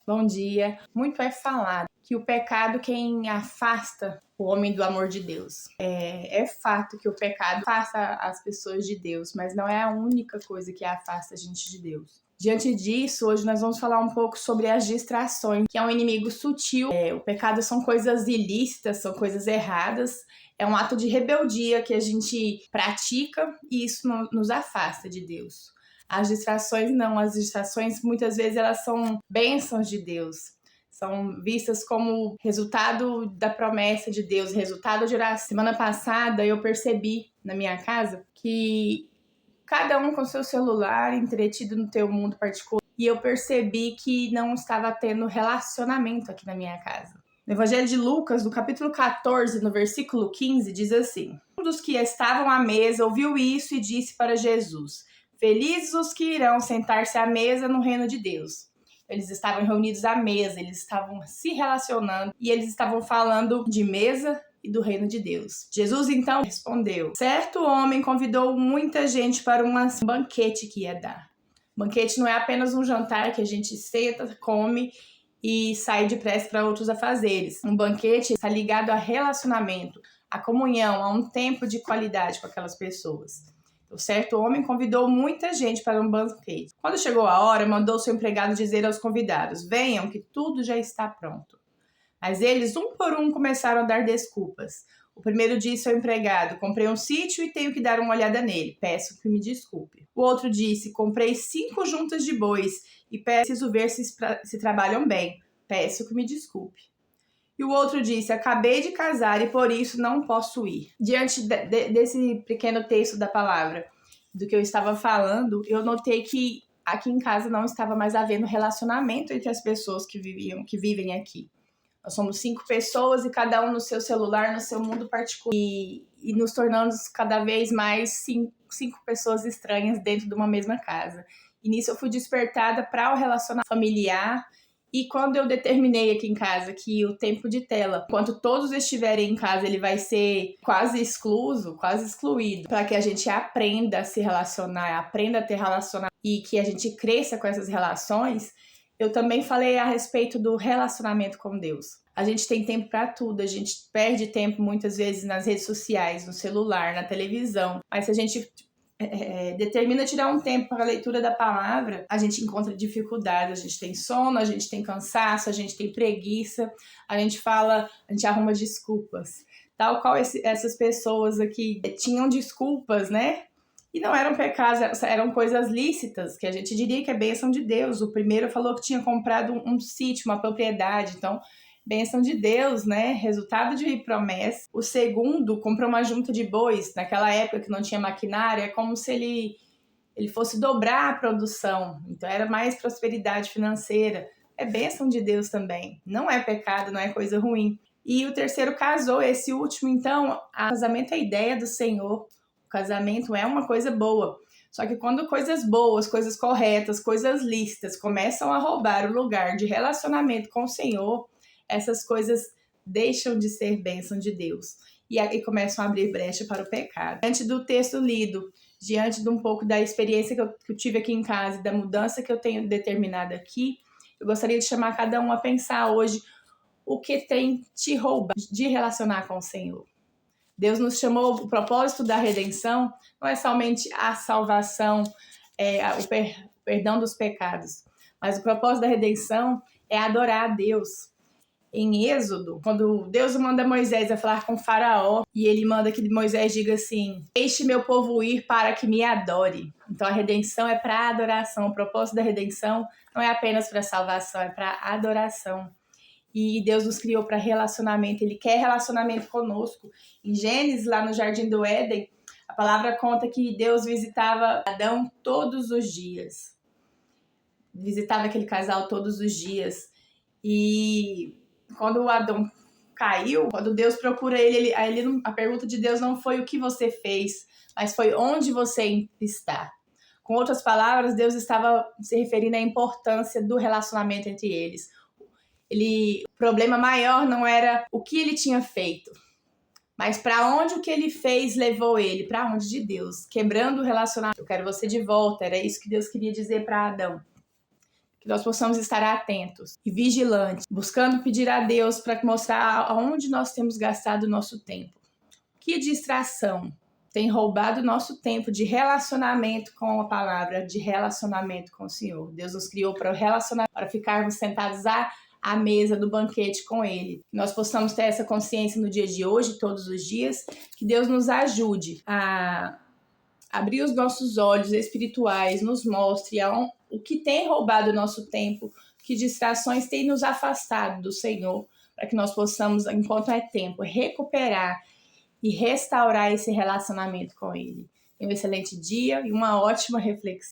Bom dia. Muito é falado que o pecado quem afasta o homem do amor de Deus. É fato que o pecado afasta as pessoas de Deus, mas não é a única coisa que afasta a gente de Deus. Diante disso, hoje nós vamos falar um pouco sobre as distrações, que é um inimigo sutil. O pecado são coisas ilícitas, são coisas erradas, é um ato de rebeldia que a gente pratica e isso nos afasta de Deus. As distrações não, as distrações muitas vezes elas são bênçãos de Deus. São vistas como resultado da promessa de Deus, resultado de oração. Semana passada eu percebi na minha casa que cada um com seu celular, entretido no teu mundo particular. E eu percebi que não estava tendo relacionamento aqui na minha casa. No Evangelho de Lucas, no capítulo 14, no versículo 15, diz assim: Um dos que estavam à mesa ouviu isso e disse para Jesus: Felizes os que irão sentar-se à mesa no reino de Deus. Eles estavam reunidos à mesa, eles estavam se relacionando e eles estavam falando de mesa e do reino de Deus. Jesus então respondeu: Certo homem convidou muita gente para um banquete que ia dar. Banquete não é apenas um jantar que a gente senta, come e sai depressa para outros afazeres. Um banquete está ligado a relacionamento, a comunhão, a um tempo de qualidade com aquelas pessoas. O certo homem convidou muita gente para um banquete. Quando chegou a hora, mandou seu empregado dizer aos convidados: Venham, que tudo já está pronto. Mas eles, um por um, começaram a dar desculpas. O primeiro disse ao empregado: Comprei um sítio e tenho que dar uma olhada nele. Peço que me desculpe. O outro disse: Comprei 5 juntas de bois e preciso ver se trabalham bem. Peço que me desculpe. E o outro disse: Acabei de casar e por isso não posso ir. Diante desse pequeno texto da palavra, do que eu estava falando, eu notei que aqui em casa não estava mais havendo relacionamento entre as pessoas que vivem aqui. Nós somos 5 pessoas e cada um no seu celular, no seu mundo particular. E nos tornamos cada vez mais 5 pessoas estranhas dentro de uma mesma casa. E nisso eu fui despertada para o relacionamento familiar. E quando eu determinei aqui em casa que o tempo de tela, enquanto todos estiverem em casa, ele vai ser quase excluído, para que a gente aprenda a se relacionar, aprenda a ter relacionamento e que a gente cresça com essas relações, eu também falei a respeito do relacionamento com Deus. A gente tem tempo para tudo, a gente perde tempo muitas vezes nas redes sociais, no celular, na televisão, mas se a gente determina tirar um tempo para a leitura da palavra, a gente encontra dificuldade, a gente tem sono, a gente tem cansaço, a gente tem preguiça, a gente arruma desculpas. Tal qual essas pessoas aqui tinham desculpas, né? E não eram pecados, eram coisas lícitas, que a gente diria que é bênção de Deus. O primeiro falou que tinha comprado um sítio, uma propriedade, então bênção de Deus, né? Resultado de promessa. O segundo comprou uma junta de bois. Naquela época que não tinha maquinário, é como se ele fosse dobrar a produção. Então era mais prosperidade financeira. É bênção de Deus também. Não é pecado, não é coisa ruim. E o terceiro casou. Esse último, então, o casamento é a ideia do Senhor. O casamento é uma coisa boa. Só que quando coisas boas, coisas corretas, coisas lícitas começam a roubar o lugar de relacionamento com o Senhor, essas coisas deixam de ser bênção de Deus e começam a abrir brecha para o pecado. Diante do texto lido, diante de um pouco da experiência que eu tive aqui em casa, da mudança que eu tenho determinado aqui, eu gostaria de chamar cada um a pensar hoje o que tem te roubado de relacionar com o Senhor. Deus nos chamou, o propósito da redenção não é somente a salvação, o perdão dos pecados, mas o propósito da redenção é adorar a Deus. Em Êxodo, quando Deus manda Moisés a falar com Faraó, e ele manda que Moisés diga assim: Deixe meu povo ir para que me adore. Então a redenção é para adoração. O propósito da redenção não é apenas para salvação, é para adoração. E Deus nos criou para relacionamento, Ele quer relacionamento conosco. Em Gênesis, lá no Jardim do Éden, a palavra conta que Deus visitava Adão todos os dias. Visitava aquele casal todos os dias. E quando o Adão caiu, quando Deus procura ele, a pergunta de Deus não foi o que você fez, mas foi onde você está. Com outras palavras, Deus estava se referindo à importância do relacionamento entre eles. O problema maior não era o que ele tinha feito, mas para onde o que ele fez levou ele, para onde de Deus, quebrando o relacionamento. Eu quero você de volta, era isso que Deus queria dizer para Adão. Que nós possamos estar atentos e vigilantes, buscando pedir a Deus para mostrar aonde nós temos gastado o nosso tempo. Que distração tem roubado o nosso tempo de relacionamento com a palavra, de relacionamento com o Senhor. Deus nos criou para relacionar, para ficarmos sentados à mesa do banquete com Ele. Que nós possamos ter essa consciência no dia de hoje, todos os dias. Que Deus nos ajude a abrir os nossos olhos espirituais, nos mostre o que tem roubado o nosso tempo, que distrações têm nos afastado do Senhor, para que nós possamos, enquanto é tempo, recuperar e restaurar esse relacionamento com Ele. Tenha um excelente dia e uma ótima reflexão.